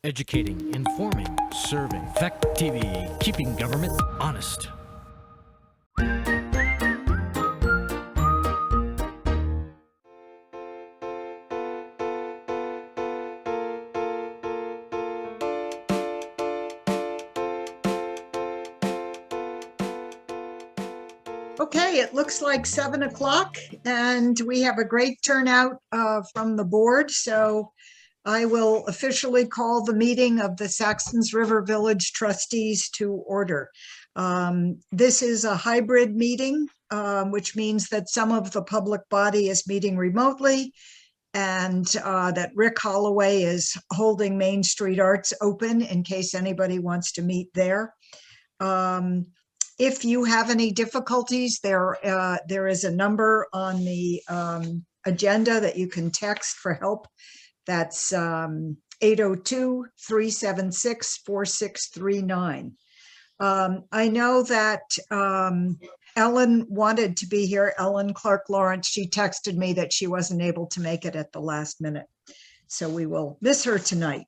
Educating, informing, serving. Fact TV, keeping government honest. Okay, it looks like 7 o'clock and we have a great turnout from the board. So I will officially call the meeting of the Saxtons River Village Trustees to order. This is a hybrid meeting, which means that some of the public body is meeting remotely and that Rick Holloway is holding Main Street Arts open in case anybody wants to meet there. If you have any difficulties, there is a number on the agenda that you can text for help. That's 802-376-4639. I know that Ellen wanted to be here, Ellen Clark Lawrence. She texted me that she wasn't able to make it at the last minute. So we will miss her tonight.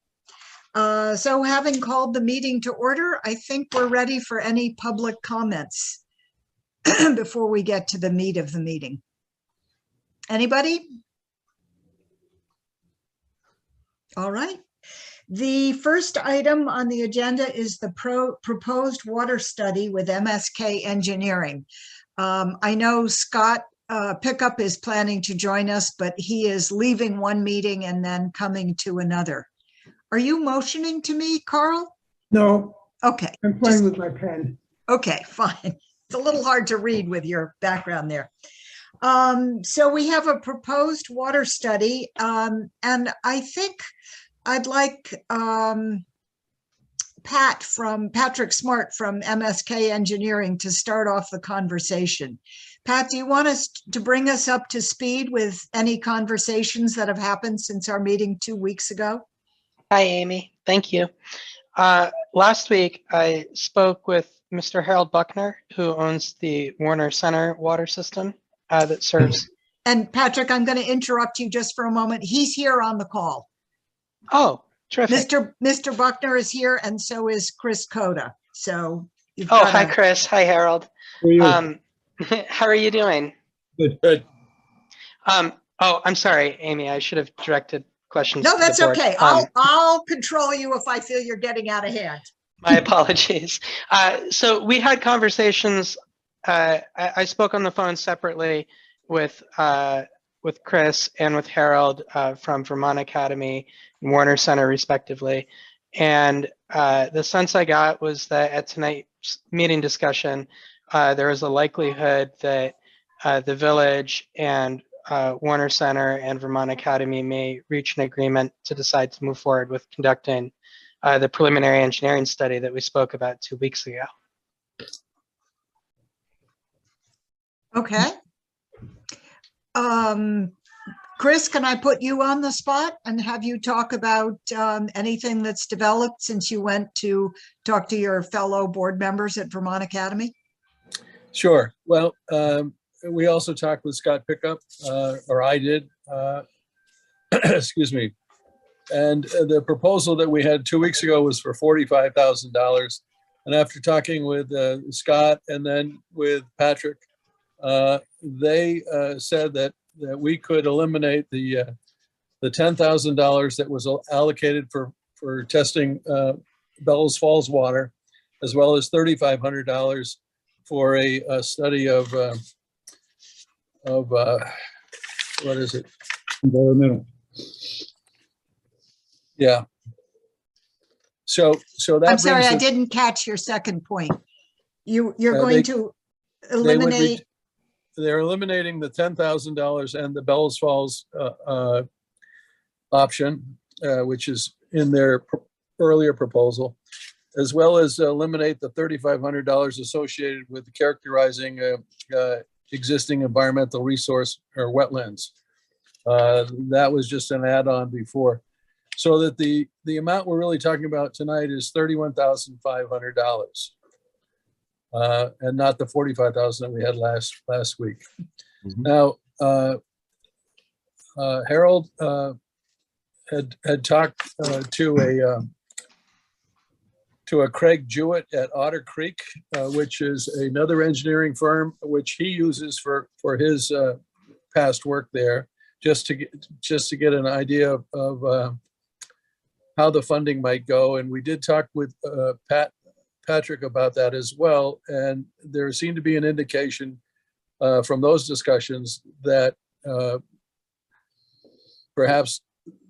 So having called the meeting to order, I think we're ready for any public comments before we get to the meat of the meeting. Anybody? All right. The first item on the agenda is the proposed water study with MSK Engineering. I know Scott Pickup is planning to join us, but he is leaving one meeting and then coming to another. Are you motioning to me, Carl? No. Okay. I'm playing with my pen. Okay, fine. It's a little hard to read with your background there. So we have a proposed water study, and I think I'd like Patrick Smart from MSK Engineering to start off the conversation. Pat, do you want us to bring us up to speed with any conversations that have happened since our meeting 2 weeks ago? Hi, Amy. Thank you. Last week, I spoke with Mr. Harold Buckner, who owns the Warner Center water system that serves. And Patrick, I'm going to interrupt you just for a moment. He's here on the call. Oh, terrific. Mr. Buckner is here, and so is Chris Coda. So hi, Chris. Hi, Harold. How are you? How are you doing? Good. I'm sorry, Amy. I should have directed questions. No, to the that's board. okay. I'll control you if I feel you're getting out of hand. My apologies. So we had conversations. I spoke on the phone separately with Chris and with Harold from Vermont Academy and Warner Center, respectively. And the sense I got was that at tonight's meeting discussion, there was a likelihood that the village and Warner Center and Vermont Academy may reach an agreement to decide to move forward with conducting the preliminary engineering study that we spoke about 2 weeks ago. Okay. Chris, can I put you on the spot and have you talk about anything that's developed since you went to talk to your fellow board members at Vermont Academy? Sure. Well, we also talked with Scott Pickup, or I did, excuse me. And the proposal that we had 2 weeks ago was for $45,000. And after talking with Scott and then with Patrick, they said that we could eliminate the $10,000 that was allocated for testing Bellows Falls water, as well as $3,500 for a study of what is it? Environmental. Yeah. So that I'm sorry, brings I it- didn't catch your second point. You're going to eliminate. They're eliminating the $10,000 and the Bellows Falls option, which is in their earlier proposal, as well as eliminate the $3,500 associated with characterizing existing environmental resource or wetlands. That was just an add-on before. So that the amount we're really talking about tonight is $31,500. And not the 45,000 that we had last week. Mm-hmm. Now, Harold had talked to to a Craig Jewett at Otter Creek, which is another engineering firm which he uses for his past work there, just to get an idea of how the funding might go. And we did talk with Patrick about that as well. And there seemed to be an indication from those discussions that perhaps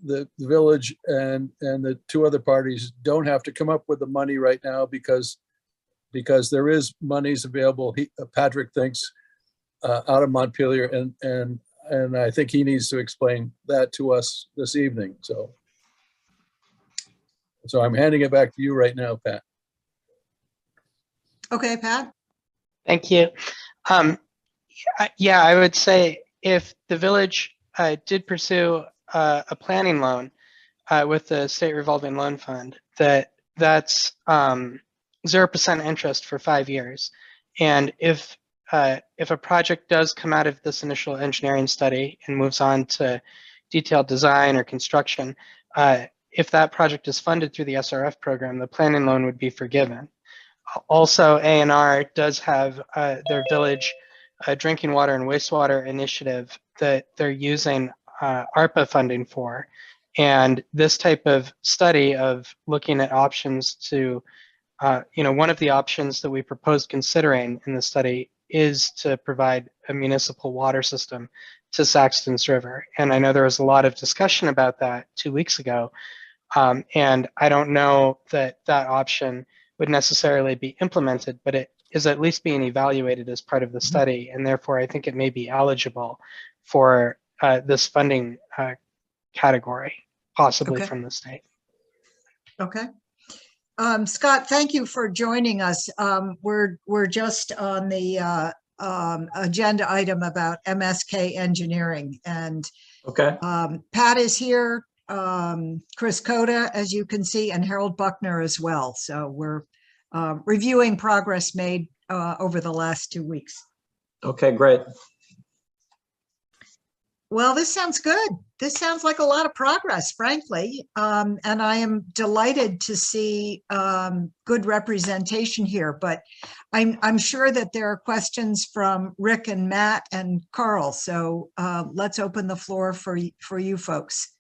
the village and the two other parties don't have to come up with the money right now because there is monies available. Patrick thinks out of Montpelier, and I think he needs to explain that to us this evening. So I'm handing it back to you right now, Pat. Okay, Pat? Thank you. Yeah, I would say if the village did pursue a planning loan with the state revolving loan fund, that's 0% interest for 5 years. And if a project does come out of this initial engineering study and moves on to detailed design or construction, if that project is funded through the SRF program, the planning loan would be forgiven. Also, A&R does have their village drinking water and wastewater initiative that they're using ARPA funding for. And this type of study of looking at options to, one of the options that we proposed considering in the study is to provide a municipal water system to Saxtons River. And I know there was a lot of discussion about that 2 weeks ago. And I don't know that option would necessarily be implemented, but it is at least being evaluated as part of the study. And therefore, I think it may be eligible for this funding category, possibly Okay. from the state. Okay. Scott, thank you for joining us. We're just on the agenda item about MSK engineering, and Okay. Pat is here, Chris Coda, as you can see, and Harold Buckner as well. So we're reviewing progress made over the last 2 weeks. Okay, great. Well, this sounds good. This sounds like a lot of progress, frankly. And I am delighted to see good representation here, but I'm sure that there are questions from Rick and Matt and Carl. So let's open the floor for you folks.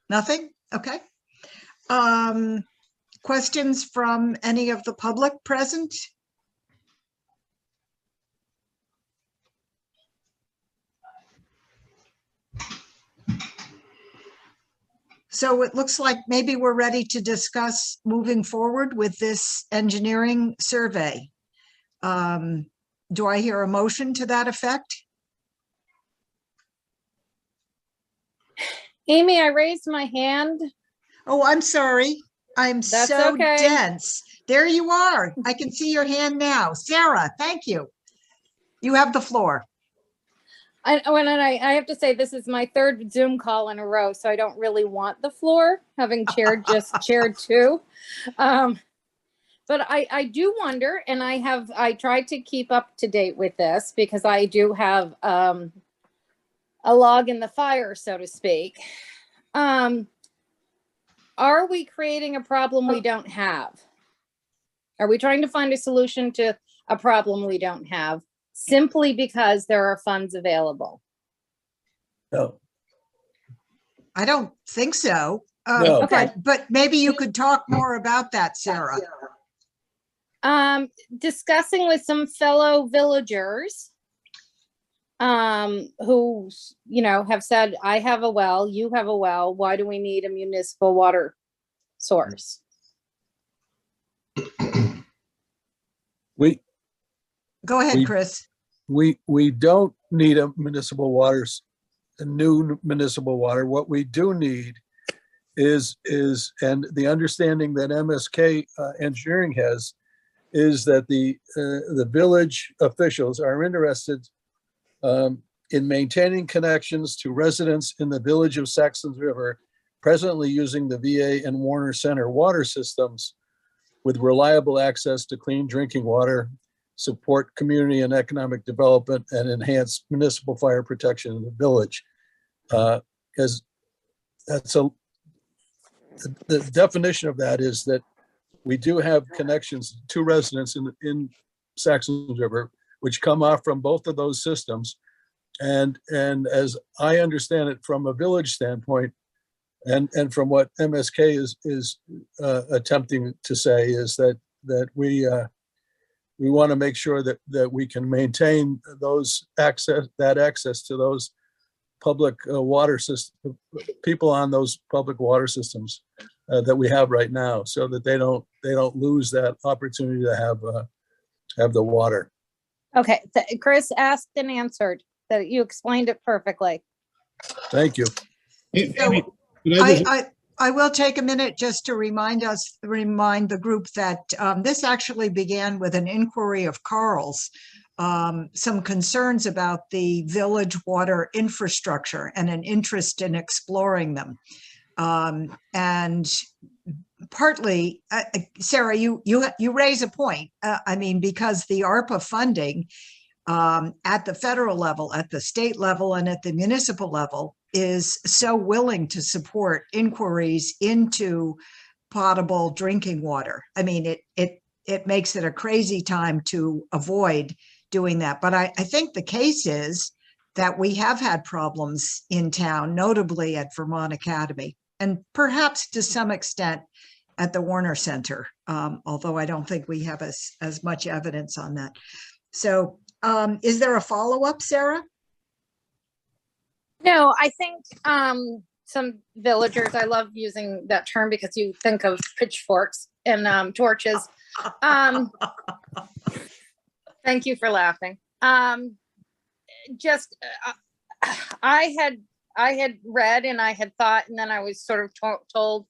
Nothing? Okay. Questions from any of the public present? So it looks like maybe we're ready to discuss moving forward with this engineering survey. Do I hear a motion to that effect? Amy, I raised my hand. Oh, I'm sorry. I'm That's so okay. dense. There you are. I can see your hand now. Sarah, thank you. You have the floor. I have to say, this is my third Zoom call in a row, so I don't really want the floor, having chaired two. But I do wonder, and I tried to keep up to date with this because I do have a log in the fire, so to speak. Are we creating a problem we don't have? Are we trying to find a solution to a problem we don't have simply because there are funds available? No. I don't think so. No. Okay. But maybe you could talk more about that, Sarah. Discussing with some fellow villagers who, have said, I have a well, you have a well, why do we need a municipal water source? Go ahead, We- Chris. We don't need a new municipal water. What we do need is, and the understanding that MSK engineering has, is that the village officials are interested in maintaining connections to residents in the village of Saxtons River, presently using the VA and Warner Center water systems with reliable access to clean drinking water, support community and economic development, and enhance municipal fire protection in the village. As that's the definition of that is that we do have connections to residents in Saxons River, which come off from both of those systems. And as I understand it from a village standpoint, and from what MSK is attempting to say, is that we want to make sure that we can maintain that access to those public water system, people on those public water systems that we have right now, so that they don't lose that opportunity to have the water. Okay, Chris asked and answered, that you explained it perfectly. Thank you. Amy, So can I just- I will take a minute just to remind the group that this actually began with an inquiry of Carl's, some concerns about the village water infrastructure and an interest in exploring them. And partly, Sarah, you raise a point. I mean, because the ARPA funding at the federal level, at the state level, and at the municipal level is so willing to support inquiries into potable drinking water. I mean, it makes it a crazy time to avoid doing that. But I think the case is that we have had problems in town, notably at Vermont Academy, and perhaps to some extent at the Warner Center, although I don't think we have as much evidence on that. So is there a follow-up, Sarah? No, I think some villagers, I love using that term because you think of pitchforks and torches. Thank you for laughing. Just I had read and I had thought, and then I was sort of told,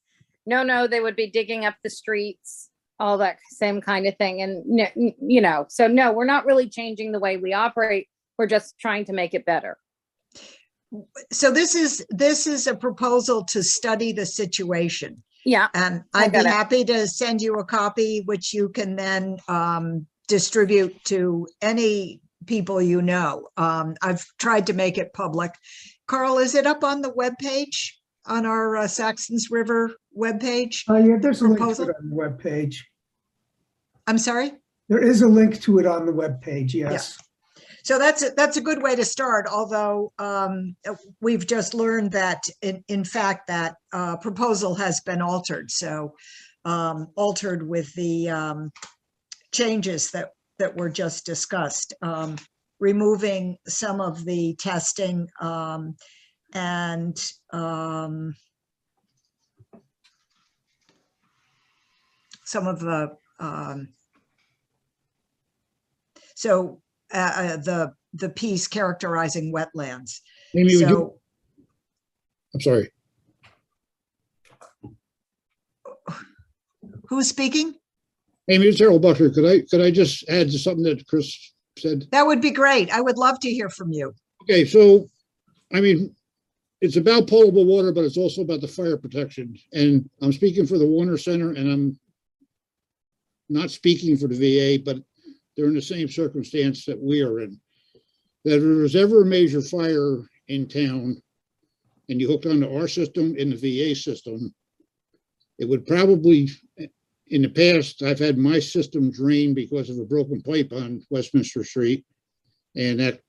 no, they would be digging up the streets, all that same kind of thing. And, you know, so no, we're not really changing the way we operate. We're just trying to make it better. So this is a proposal to study the situation. Yeah. And I I'd be got it. happy to send you a copy, which you can then distribute to any people you know. I've tried to make it public. Carl, is it up on the webpage, on our Saxons River webpage? Yeah, there's a link to Proposal? it on the webpage. I'm sorry? There is a link to it on the webpage, yes. So that's a good way to start, although we've just learned that in fact that proposal has been altered. So altered with the changes that were just discussed, removing some of the testing and some of the the piece characterizing wetlands. Amy, would you, So I'm sorry. who's speaking? Amy, it's Harold Butler. Could I just add to something that Chris said? That would be great. I would love to hear from you. Okay, so, I mean, it's about potable water, but it's also about the fire protection. And I'm speaking for the Warner Center, and I'm not speaking for the VA, but they're in the same circumstance that we are in. That if there's ever a major fire in town and you hook onto our system and the VA system, it would probably, in the past, I've had my system drained because of a broken pipe on Westminster Street, and that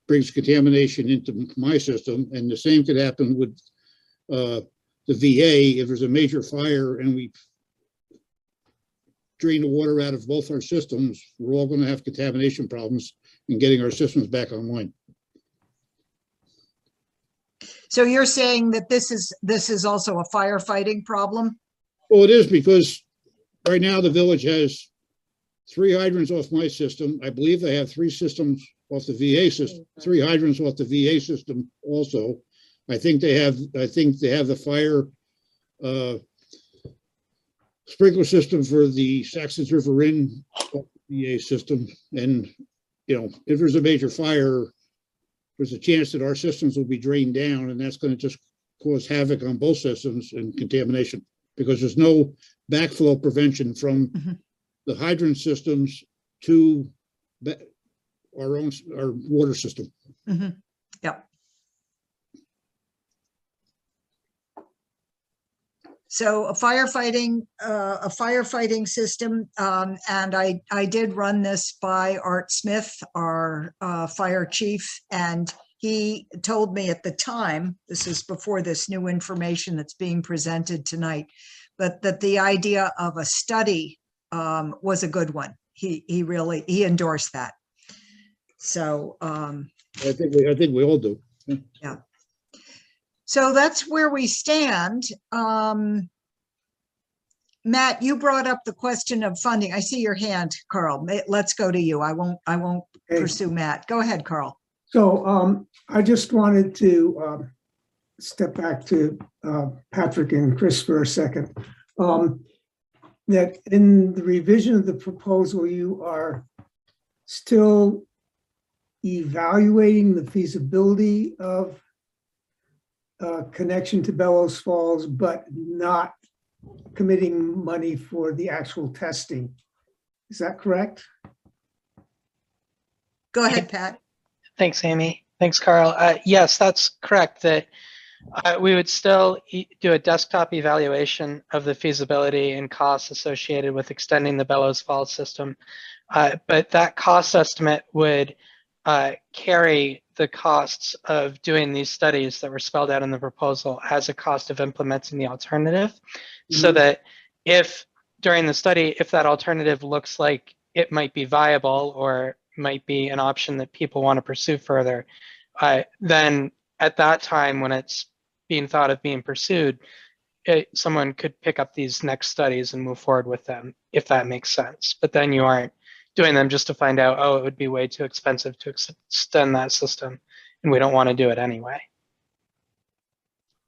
brings contamination into my system. And the same could happen with the VA if there's a major fire and we drain the water out of both our systems. We're all going to have contamination problems in getting our systems back online. So you're saying that this is also a firefighting problem? Well, it is, because right now the village has 3 hydrants off my system. I believe they have 3 systems off the VA system, 3 hydrants off the VA system also. I think they have the fire sprinkler system for the Saxons River Inn VA system. And, you know, if there's a major fire, there's a chance that our systems will be drained down, and that's going to just cause havoc on both systems and contamination, because there's no backflow prevention from the hydrant systems to our water system. Yep. So a firefighting system, and I did run this by Art Smith, our fire chief, and he told me at the time, this is before this new information that's being presented tonight, but that the idea of a study was a good one. He endorsed that. So I think we all do. yeah. So that's where we stand. Matt, you brought up the question of funding. I see your hand, Carl. Let's go to you. I won't Okay. pursue Matt. Go ahead, Carl. So I just wanted to step back to Patrick and Chris for a second. That in the revision of the proposal, you are still evaluating the feasibility of connection to Bellows Falls, but not committing money for the actual testing. Is that correct? Go ahead, Pat. Thanks, Amy. Thanks, Carl. Yes, that's correct. That we would still do a desktop evaluation of the feasibility and costs associated with extending the Bellows Falls system. But that cost estimate would carry the costs of doing these studies that were spelled out in the proposal as a cost of implementing the alternative. So that if during the study, if that alternative looks like it might be viable or might be an option that people want to pursue further, then at that time when it's being thought of being pursued, someone could pick up these next studies and move forward with them, if that makes sense. But then you aren't doing them just to find out, oh, it would be way too expensive to extend that system, and we don't want to do it anyway.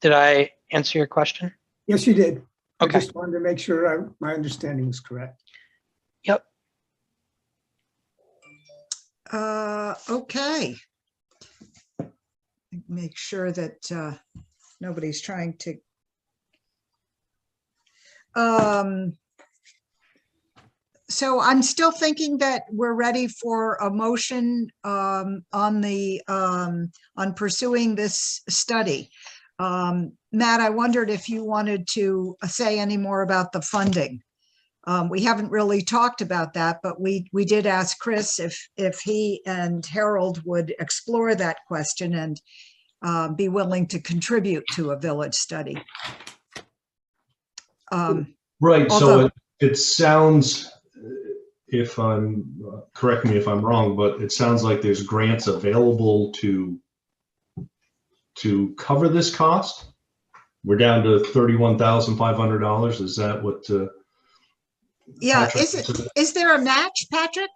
Did I answer your question? Yes, you did. Okay. I just wanted to make sure my understanding was correct. Yep. Okay. Make sure that nobody's trying to. So I'm still thinking that we're ready for a motion on pursuing this study. Matt, I wondered if you wanted to say any more about the funding. We haven't really talked about that, but we did ask Chris if he and Harold would explore that question and be willing to contribute to a village study. Right. Although, So it sounds, if I'm, correct me if I'm wrong, but it sounds like there's grants available to cover this cost. We're down to $31,500. Is that what? yeah, Patrick, is there a match, Patrick?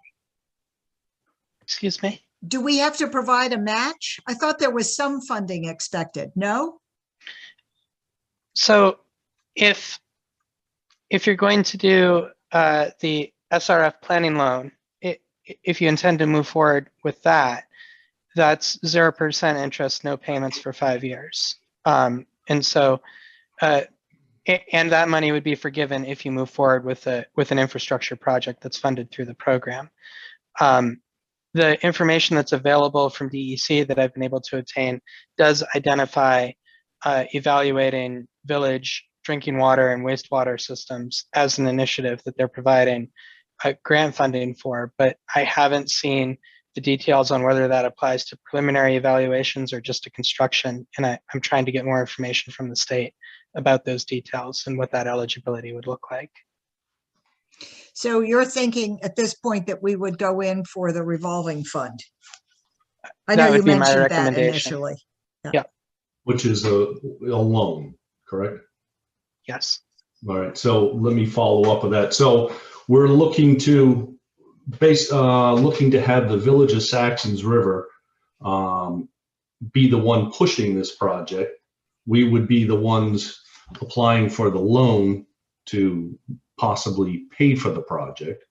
Excuse me? Do we have to provide a match? I thought there was some funding expected. No? So if you're going to do the SRF planning loan, if you intend to move forward with that, that's 0% interest, no payments for 5 years. And so, and that money would be forgiven if you move forward with an infrastructure project that's funded through the program. The information that's available from DEC that I've been able to obtain does identify evaluating village drinking water and wastewater systems as an initiative that they're providing grant funding for, but I haven't seen the details on whether that applies to preliminary evaluations or just to construction. And I'm trying to get more information from the state about those details and what that eligibility would look like. So you're thinking at this point that we would go in for the revolving fund? I know That you would be my mentioned that recommendation. initially. Yeah. which is a loan, correct? Yes. All right. So let me follow up with that. So we're looking to looking to have the village of Saxtons River be the one pushing this project. We would be the ones applying for the loan to possibly pay for the project.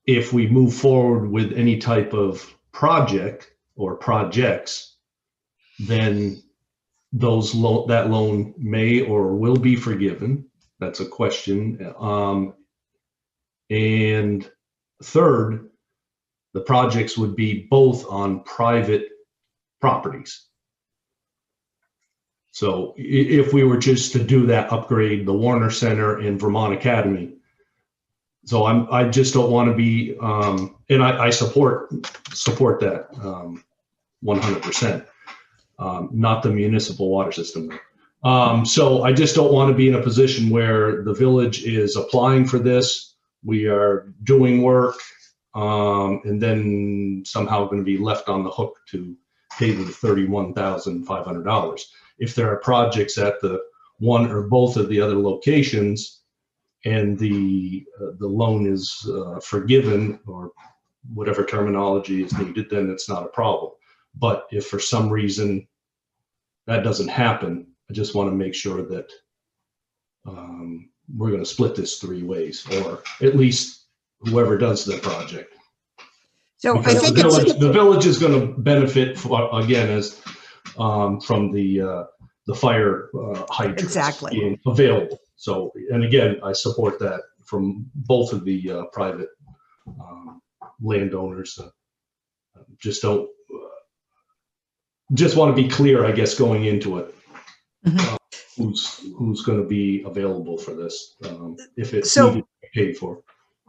If we move forward with any type of project or projects, then that loan may or will be forgiven. That's a question. And third, the projects would be both on private properties. So if we were just to do that upgrade, the Warner Center and Vermont Academy. So I just don't want to be, and I support that 100%, not the municipal water system. So I just don't want to be in a position where the village is applying for this, we are doing work, and then somehow going to be left on the hook to pay the $31,500. If there are projects at the one or both of the other locations and the loan is forgiven, or whatever terminology is needed, then it's not a problem. But if for some reason that doesn't happen, I just want to make sure that we're going to split this 3 ways, or at least whoever does the project. So I Because think the village is going to benefit, again, as from the fire hydrants Exactly. being available. So, and again, I support that from both of the private landowners. Just want to be clear, I guess, going into it. Mhm. Who's going to be available for this if it's So- needed to be paid for.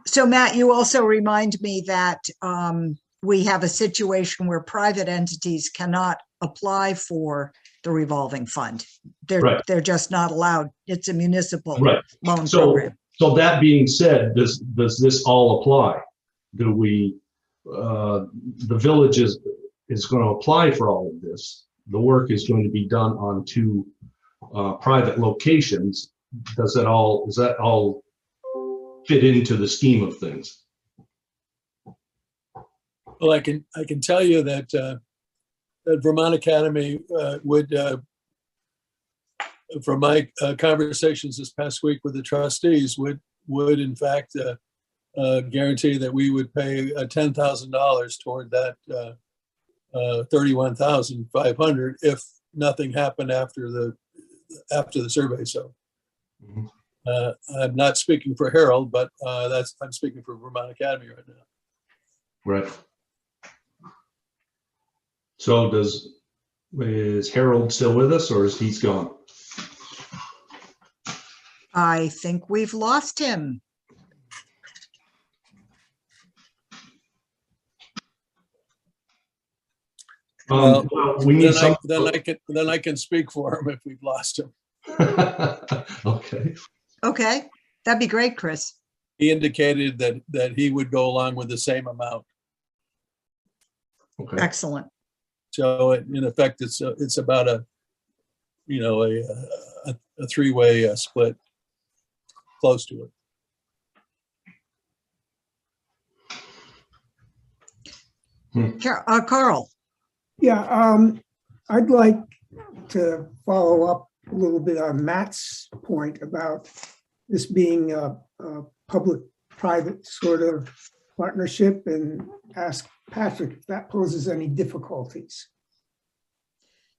So Matt, you also remind me that we have a situation where private entities cannot apply for the revolving fund. Right. They're just not allowed. It's a municipal Right. loan So, program. so that being said, does this all apply? Do we, the village is going to apply for all of this. The work is going to be done on 2 private locations. Does that all fit into the scheme of things? Well, I can tell you that that Vermont Academy would, from my conversations this past week with the trustees, would in fact guarantee that we would pay $10,000 toward that $31,500 if nothing happened after the survey. So Mhm. I'm not speaking for Harold, but I'm speaking for Vermont Academy right now. Right. So is Harold still with us, or is he's gone? I think we've lost him. Well, We need some. then I can speak for him if we've lost him. Okay. Okay, that'd be great, Chris. He indicated that he would go along with the same amount. Okay. Excellent. So in effect, it's about a 3-way split, close to it. Carl, Yeah, I'd like to follow up a little bit on Matt's point about this being a public-private sort of partnership, and ask Patrick if that poses any difficulties.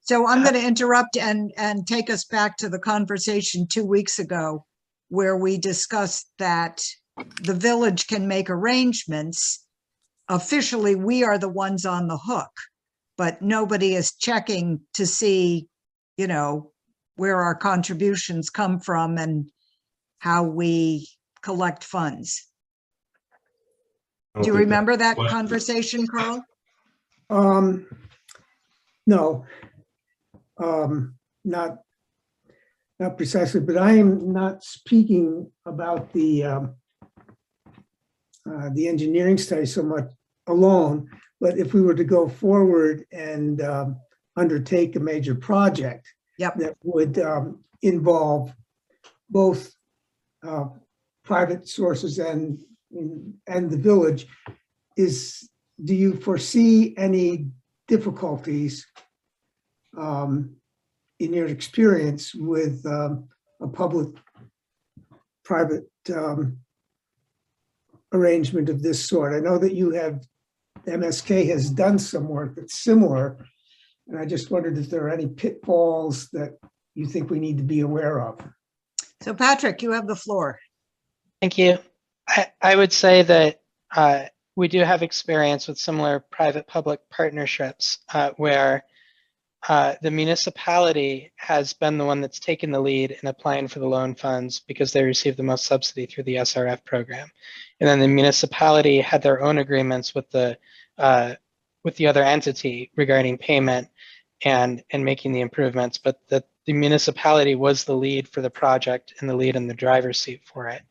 so I'm going to interrupt and take us back to the conversation 2 weeks ago where we discussed that the village can make arrangements. Officially, we are the ones on the hook, but nobody is checking to see, where our contributions come from and how we collect funds. Do you remember that conversation, Carl? No, not precisely, but I am not speaking about the engineering study so much alone, but if we were to go forward and undertake a major project, Yep. that would involve both private sources and the village, do you foresee any difficulties in your experience with a public-private arrangement of this sort? I know that MSK has done some work that's similar, and I just wondered if there are any pitfalls that you think we need to be aware of. So Patrick, you have the floor. Thank you. I would say that we do have experience with similar private-public partnerships where the municipality has been the one that's taken the lead in applying for the loan funds because they receive the most subsidy through the SRF program. And then the municipality had their own agreements with the other entity regarding payment and making the improvements, but the municipality was the lead for the project and the lead in the driver's seat for it.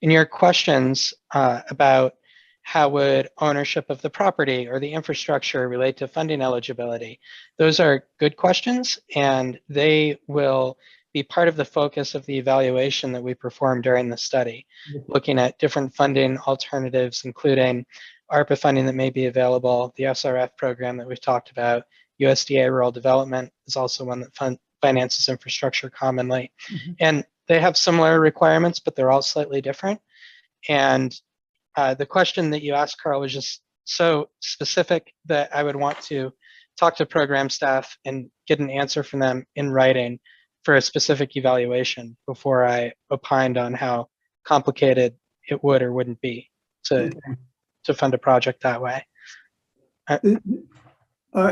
In your questions about how would ownership of the property or the infrastructure relate to funding eligibility, those are good questions, and they will be part of the focus of the evaluation that we perform during the study, looking at different funding alternatives, including ARPA funding that may be available, the SRF program that we've talked about, USDA Rural Development is also one that finances infrastructure commonly. And they have similar requirements, but they're all slightly different. And the question that you asked, Carl, was just so specific that I would want to talk to program staff and get an answer from them in writing for a specific evaluation before I opined on how complicated it would or wouldn't be to fund a project that way.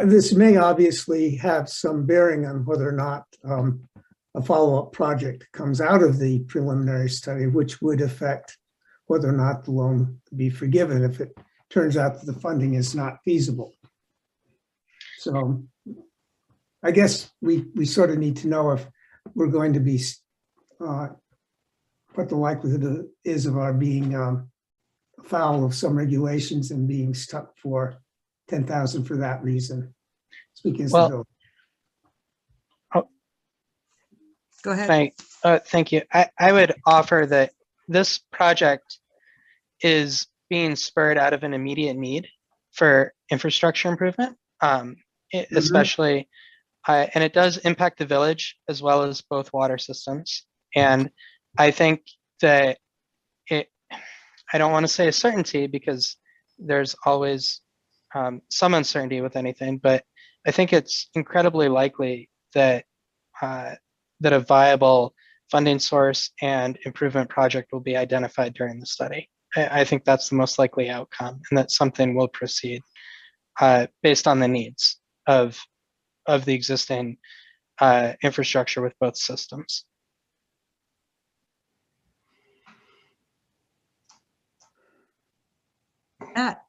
This may obviously have some bearing on whether or not a follow-up project comes out of the preliminary study, which would affect whether or not the loan be forgiven if it turns out that the funding is not feasible. So I guess we sort of need to know if we're going to be, what the likelihood is of our being foul of some regulations and being stuck for 10,000 for that reason. Speaking as the village. Go ahead. Thank you. I would offer that this project is being spurred out of an immediate need for infrastructure improvement, especially, and it does impact the village as well as both water systems. And I think that I don't want to say a certainty because there's always some uncertainty with anything, but I think it's incredibly likely that that a viable funding source and improvement project will be identified during the study. I think that's the most likely outcome, and that something will proceed based on the needs of the existing infrastructure with both systems. Matt.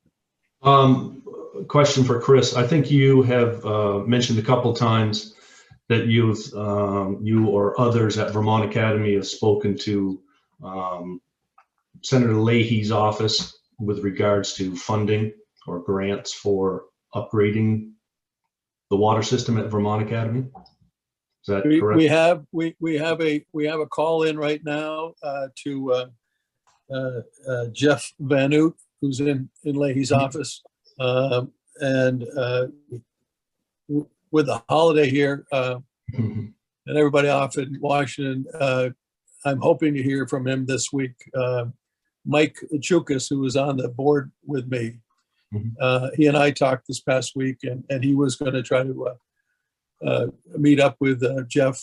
Question for Chris. I think you have mentioned a couple times that you or others at Vermont Academy have spoken to Senator Leahy's office with regards to funding or grants for upgrading the water system at Vermont Academy. Is that correct? We have a call in right now to Jeff Van Oot, who's in Leahy's office, and with the holiday here and everybody off in Washington, I'm hoping to hear from him this week. Mike Chukas, who was on the board with me, he and I talked this past week, and he was going to try to meet up with Jeff.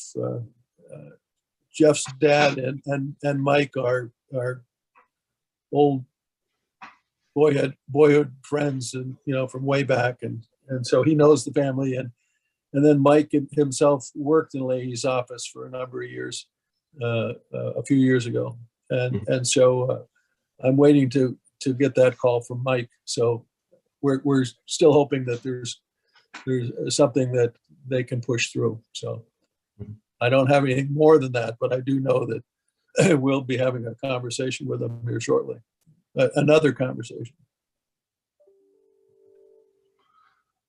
Jeff's dad and Mike are old boyhood friends, and from way back, and so he knows the family, and then Mike himself worked in Leahy's office for a number of years, a few years ago, and so I'm waiting to get that call from Mike. So we're still hoping that there's something that they can push through. So I don't have anything more than that, but I do know that we'll be having a conversation with them here shortly. Another conversation.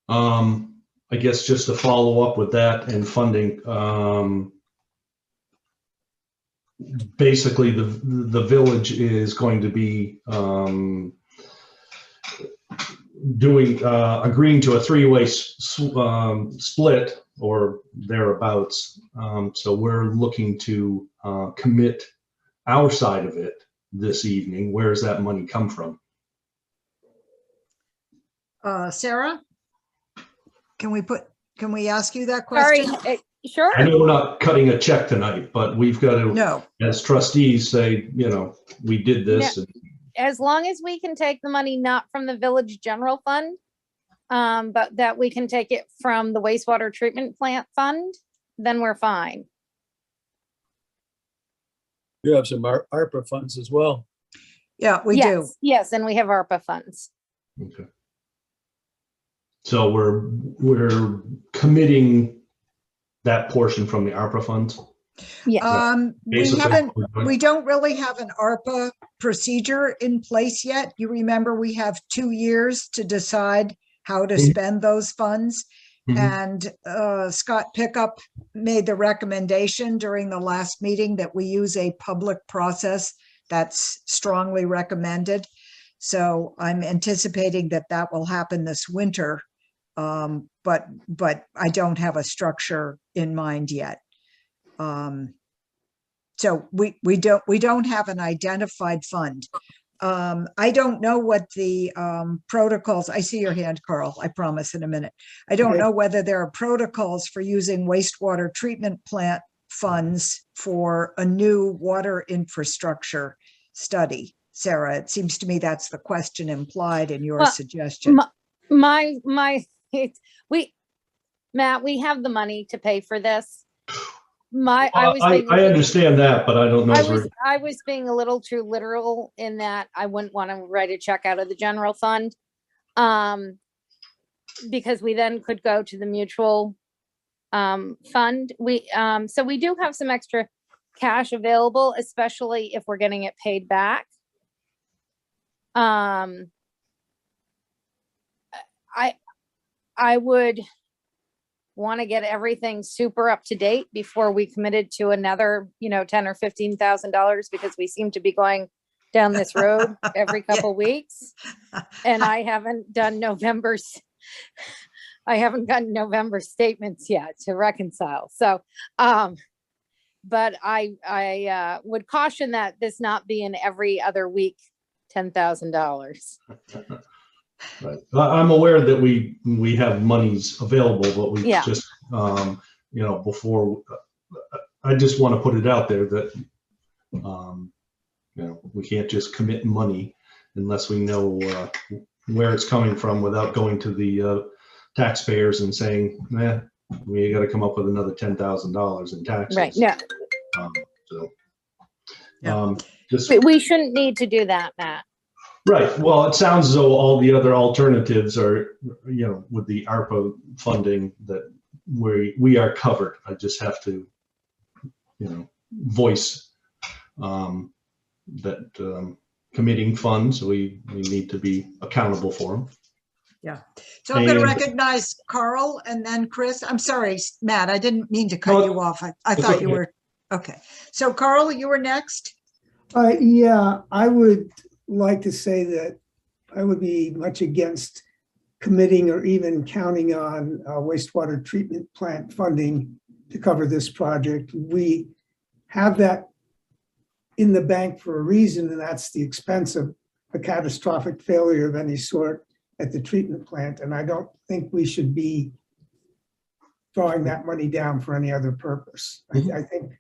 I guess just to follow up with that and funding, basically the village is going to be agreeing to a three-way split or thereabouts. So we're looking to commit our side of it this evening. Where does that money come from? Sarah, can we ask you that question? Sorry, sure. I know we're not cutting a check tonight, but we've got to, No. as trustees, say, we did this. As long as we can take the money not from the village general fund, but that we can take it from the wastewater treatment plant fund, then we're fine. You have some ARPA funds as well. Yeah, we do. Yes, and we have ARPA funds. Okay. So we're committing that portion from the ARPA funds? Yeah. We Basically, haven't, we're doing- we don't really have an ARPA procedure in place yet. You remember we have 2 years to decide how to Mhm. spend those funds. Mhm. And Scott Pickup made the recommendation during the last meeting that we use a public process that's strongly recommended. So I'm anticipating that that will happen this winter. But I don't have a structure in mind yet. So we don't have an identified fund. I don't know what the protocols, I see your hand, Carl, I promise in a minute. I don't Okay. know whether there are protocols for using wastewater treatment plant funds for a new water infrastructure study. Sarah, it seems to me that's the question implied in your Well, suggestion. Matt, we have the money to pay for this. I understand that, but I don't know. I was being a little too literal in that I wouldn't want to write a check out of the general fund. Because we then could go to the mutual fund. So we do have some extra cash available, especially if we're getting it paid back. I would want to get everything super up to date before we committed to another, $10,000 or $15,000, because we seem to be going down this road every couple weeks. And I haven't done I haven't gotten November statements yet to reconcile. So, but I would caution that this not be an every other week $10,000. Right. I'm aware that we have monies available, but we Yeah. just, before, I just want to put it out there that, we can't just commit money unless we know where it's coming from without going to the taxpayers and saying, we got to come up with another $10,000 in taxes. Right. Yeah. We shouldn't need to do that, Matt. Right. Well, it sounds as though all the other alternatives are, with the ARPA funding, that we are covered. I just have to, voice that committing funds, we need to be accountable for them. Yeah. So I'm going to And- recognize Carl and then Chris. I'm sorry, Matt, I didn't mean to cut you off. I thought you okay. were, okay. So Carl, you were next. Yeah, I would like to say that I would be much against committing or even counting on wastewater treatment plant funding to cover this project. We have that in the bank for a reason, and that's the expense of a catastrophic failure of any sort at the treatment plant. And I don't think we should be drawing that money down for any other purpose. I think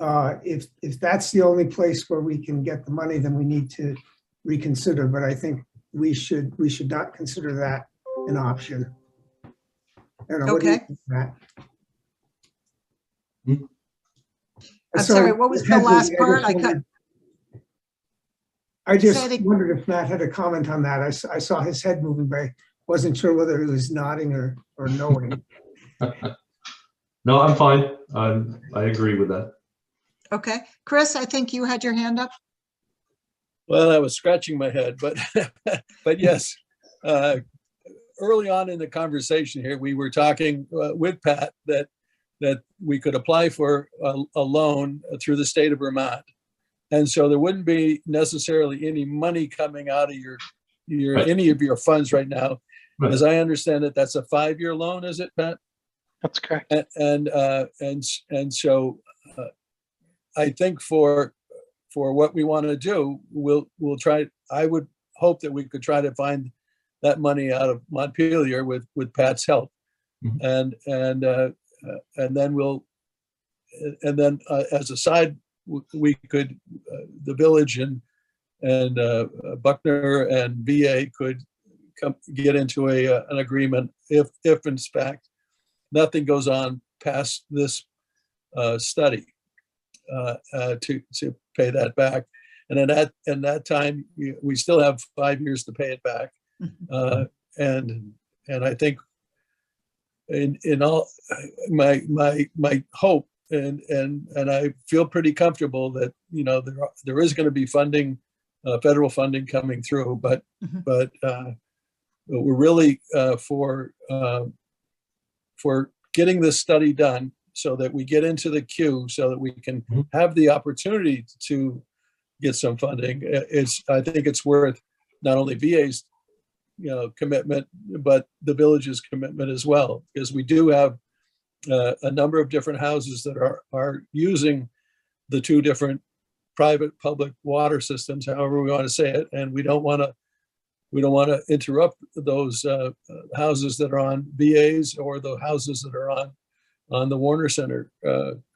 if that's the only place where we can get the money, then we need to reconsider. But I think we should not consider that an option. I don't know, what do you Okay. think, Matt? I'm sorry, what was the last part? I just Say it again. wondered if Matt had a comment on that. I saw his head moving, but I wasn't sure whether he was nodding or knowing. No, I'm fine. I agree with that. Okay. Chris, I think you had your hand up. Well, I was scratching my head, but but yes. Early on in the conversation here, we were talking with Pat that we could apply for a loan through the state of Vermont. And so there wouldn't be necessarily any money coming out of your Right. any of your funds right now. Right. As I understand it, that's a 5-year loan, is it, Pat? That's correct. And so I think for what we want to do, we'll try. I would hope that we could try to find that money out of Montpelier with Pat's help, Mhm. and then as a side, we could the village and Buckner and VA could get into an agreement if in fact nothing goes on past this study to pay that back. And in that time, we still have 5 years to pay it back. And I think in all my hope and I feel pretty comfortable that there is going to be funding, federal funding coming through, but we're really for getting this study done so that we get into the queue so that we can have the opportunity to get some funding. I think it's worth not only VA's commitment, but the village's commitment as well, because we do have a number of different houses that are using the two different private public water systems, however we want to say it, and we don't want to interrupt those houses that are on VA's or the houses that are on the Warner Center,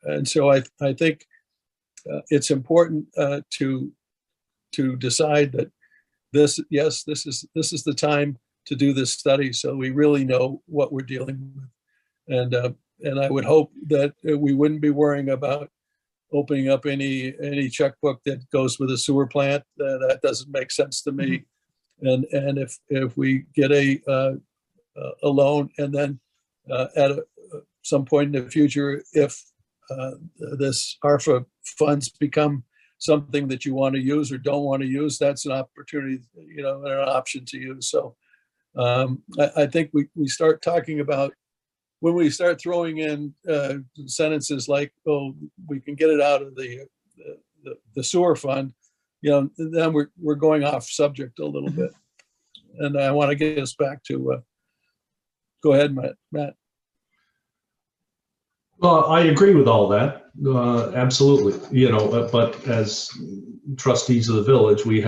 and so I think it's important to decide that this is the time to do this study so we really know what we're dealing with, and I would hope that we wouldn't be worrying about opening up any checkbook that goes with a sewer plant. That doesn't make sense to me. And if we get a loan, and then at some point in the future, if this ARFA funds become something that you want to use or don't want to use, that's an opportunity, and an option to use. So I think we start talking about, when we start throwing in sentences like, "Oh, we can get it out of the sewer fund," then we're going off subject a little bit. And I want to get us back to. Go ahead, Matt. Well, I agree with all that, absolutely. But as trustees of the village, we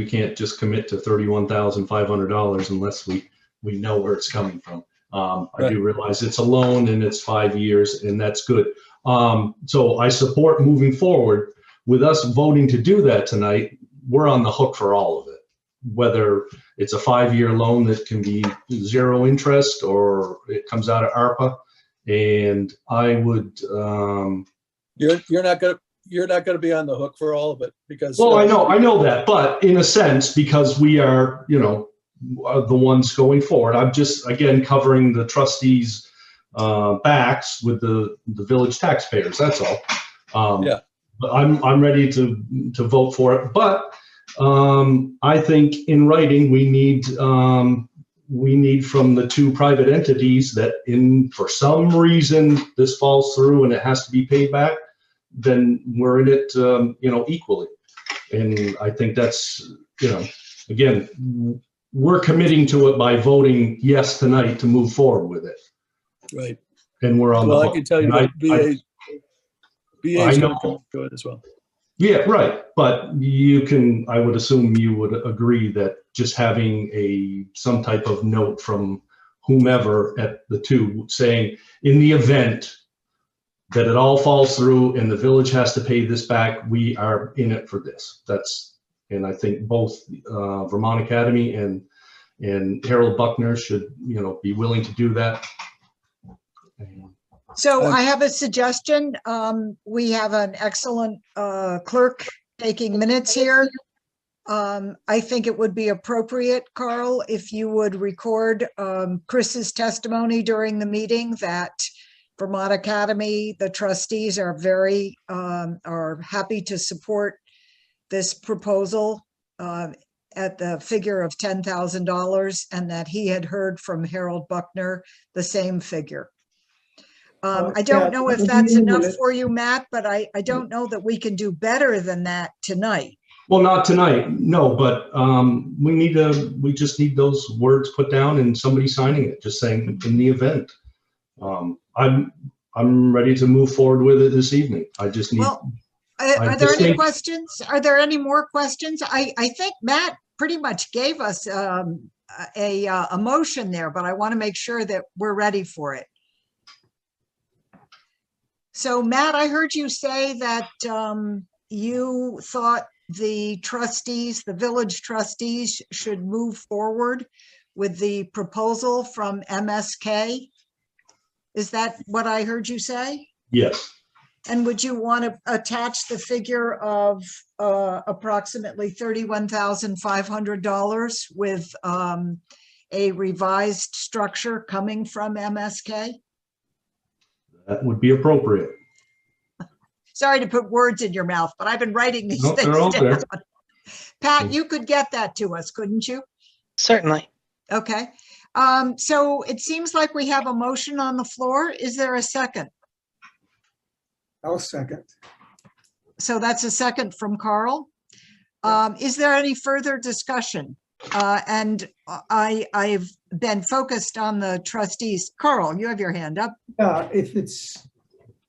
can't just commit to $31,500 unless we know where it's coming from. I do realize it's a loan and it's 5 years, and that's good. So I support moving forward. With us voting to do that tonight, we're on the hook for all of it, whether it's a 5-year loan that can be 0 interest or it comes out of ARPA. And I would. You're not going to be on the hook for all of it, because. Well, I know that, but in a sense, because we are, the ones going forward. I'm just, again, covering the trustees' backs with the village taxpayers. That's all. Yeah. But I'm ready to vote for it. But I think in writing we need from the two private entities that, for some reason this falls through and it has to be paid back, then we're in it equally. And I think that's again, we're committing to it by voting yes tonight to move forward with it. Right. And we're on the hook. I can tell you that BA's going to come to it as well. Yeah, right. But I would assume you would agree that just having some type of note from whomever at the two saying, in the event that it all falls through and the village has to pay this back, we are in it for this. And I think both Vermont Academy and Harold Buckner should, be willing to do that. So I have a suggestion. We have an excellent clerk taking minutes here. I think it would be appropriate, Carl, if you would record Chris's testimony during the meeting that Vermont Academy, the trustees are are happy to support this proposal at the figure of $10,000, and that he had heard from Harold Buckner the same figure. I don't know if that's enough for you, Matt, but I don't know that we can do better than that tonight. Well, not tonight, no, but we just need those words put down and somebody signing it, just saying in the event. I'm ready to move forward with it this evening. I just need. Well, are there any questions? Are there any more questions? I think Matt pretty much gave us a motion there, but I want to make sure that we're ready for it. So Matt, I heard you say that you thought the village trustees should move forward with the proposal from MSK. Is that what I heard you say? Yes. And would you want to attach the figure of approximately $31,500 with a revised structure coming from MSK? That would be appropriate. Sorry to put words in your mouth, but I've been writing these No, they're things all there. down. Pat, you could get that to us, couldn't you? Certainly. Okay. So it seems like we have a motion on the floor. Is there a second? I'll second. So that's a second from Carl. Is there any further discussion? And I've been focused on the trustees. Carl, you have your hand up. If it's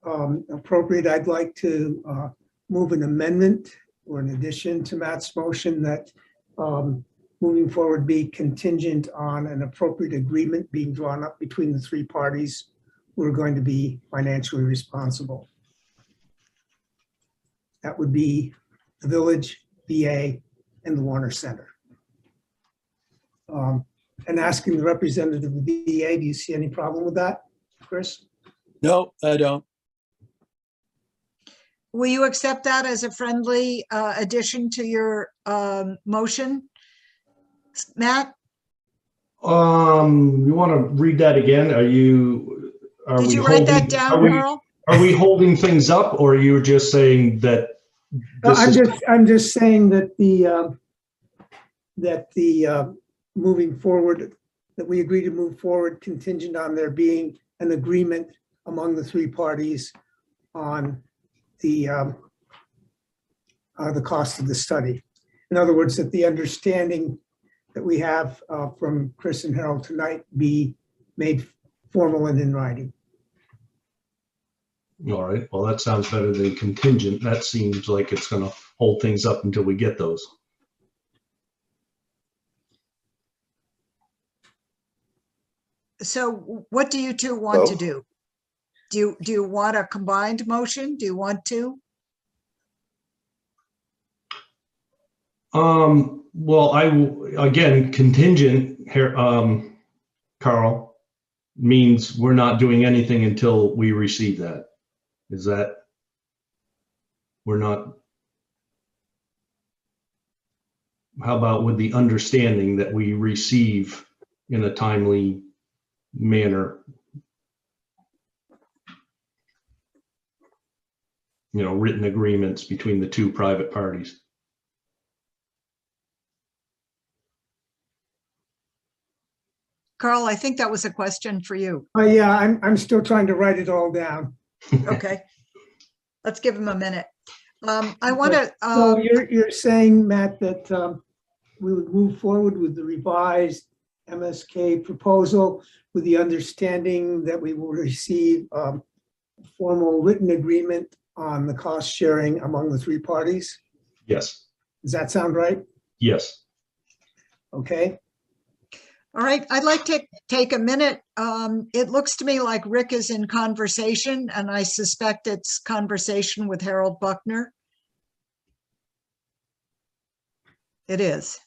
appropriate, I'd like to move an amendment or an addition to Matt's motion that moving forward be contingent on an appropriate agreement being drawn up between the three parties who are going to be financially responsible. That would be the village, VA, and the Warner Center. And asking the representative of the VA, do you see any problem with that, Chris? No, I don't. Will you accept that as a friendly addition to your motion, Matt? You want to read that again? Did you write that down, Carl? Are we holding things up, or are you just saying that? I'm just saying that the moving forward, that we agree to move forward contingent on there being an agreement among the three parties on the cost of the study. In other words, that the understanding that we have from Chris and Harold tonight be made formal and in writing. All right. Well, that sounds better than contingent. That seems like it's going to hold things up until we get those. So what do you two want to do? Do you want a combined motion? Do you want to? Well, again, contingent here, Carl, means we're not doing anything until we receive that. Is that, we're not, how about with the understanding that we receive in a timely manner, written agreements between the two private parties? Carl, I think that was a question for you. Yeah, I'm still trying to write it all down. Okay. Let's give him a minute. I want to. So you're saying, Matt, that we would move forward with the revised MSK proposal with the understanding that we will receive a formal written agreement on the cost sharing among the three parties? Yes. Does that sound right? Yes. Okay. All right, I'd like to take a minute. It looks to me like Rick is in conversation, and I suspect it's conversation with Harold Buckner. It is.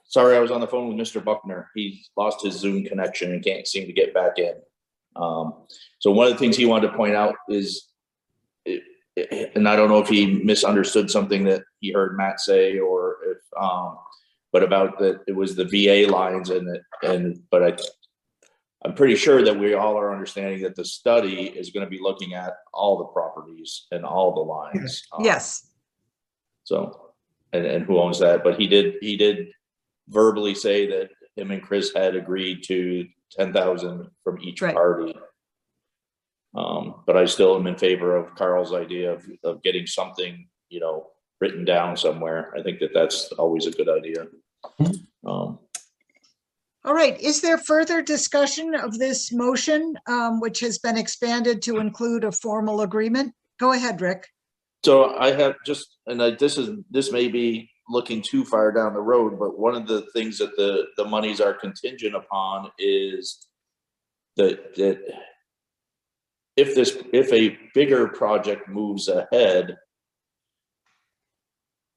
Sorry, I was on the phone with Mr. Buckner. He lost his Zoom connection and can't seem to get back in. So one of the things he wanted to point out is, and I don't know if he misunderstood something that he heard Matt say, or if, but about that it was the VA lines but I'm pretty sure that we all are understanding that the study is going to be looking at all the properties and all the lines. Yes. So, and who owns that? But he did verbally say that him and Chris had agreed to 10,000 from each party. But I still am in favor of Carl's idea of getting something, written down somewhere. I think that that's always a good idea. All right, is there further discussion of this motion, which has been expanded to include a formal agreement? Go ahead, Rick. So I have just, and this may be looking too far down the road, but one of the things that the monies are contingent upon is that if a bigger project moves ahead,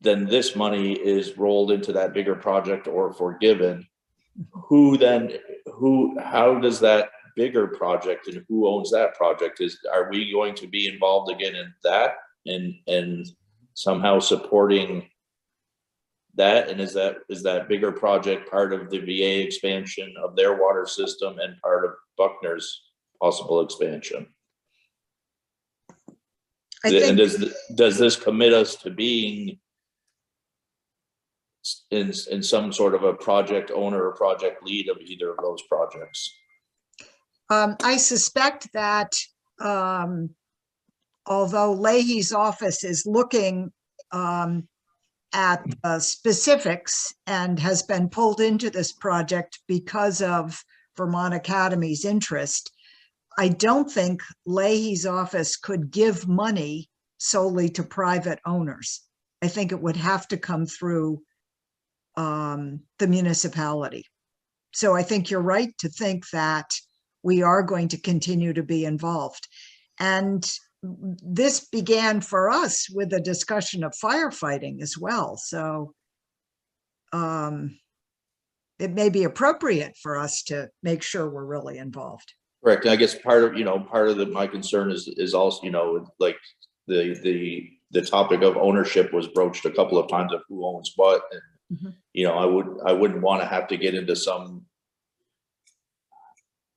then this money is rolled into that bigger project or forgiven. How does that bigger project and who owns that project? Are we going to be involved again in that and somehow supporting that? And is that bigger project part of the VA expansion of their water system and part of Buckner's possible expansion? And does this commit us to being in some sort of a project owner or project lead of either of those projects? I suspect that although Leahy's office is looking at specifics and has been pulled into this project because of Vermont Academy's interest, I don't think Leahy's office could give money solely to private owners. I think it would have to come through the municipality. So I think you're right to think that we are going to continue to be involved. And this began for us with a discussion of firefighting as well. So it may be appropriate for us to make sure we're really involved. Correct. I guess part of my concern is also, like the topic of ownership was broached a couple of times of who owns what. And, I wouldn't want to have to get into some,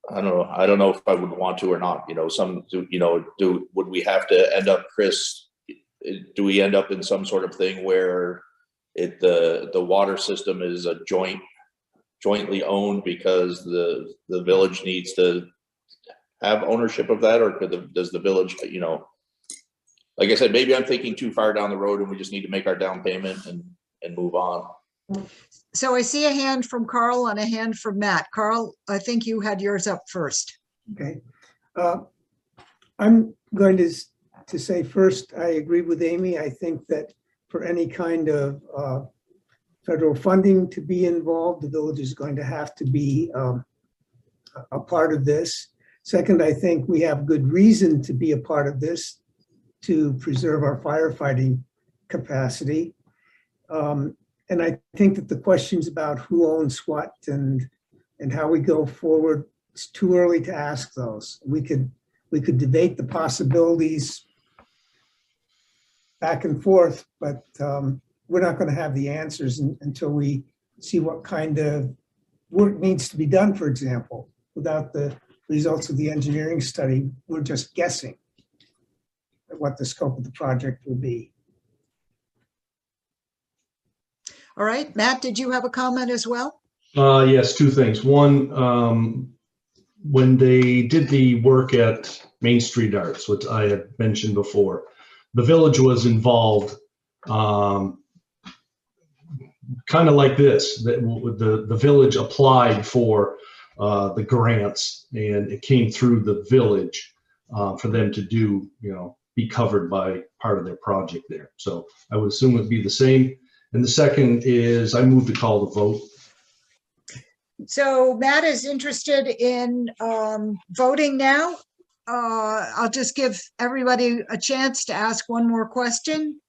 I don't know if I would want to or not, would we have to end up, Chris, do we end up in some sort of thing where the water system is a jointly owned because the village needs to have ownership of that, or does the village, like I said, maybe I'm thinking too far down the road and we just need to make our down payment and move on. So I see a hand from Carl and a hand from Matt. Carl, I think you had yours up first. Okay. I'm going to say first, I agree with Amy. I think that for any kind of federal funding to be involved, the village is going to have to be a part of this. Second, I think we have good reason to be a part of this to preserve our firefighting capacity. And I think that the questions about who owns what and how we go forward, it's too early to ask those. We could debate the possibilities back and forth, but we're not going to have the answers until we see what kind of work needs to be done, for example. Without the results of the engineering study, we're just guessing at what the scope of the project will be. All right, Matt, did you have a comment as well? Yes, two things. One, when they did the work at Main Street Arts, which I had mentioned before, the village was involved, kind of like this. The village applied for the grants, and it came through the village for them to do, be covered by part of their project there. So I would assume it'd be the same. And the second is I move to call the vote. So Matt is interested in voting now. I'll just give everybody a chance to ask one more question.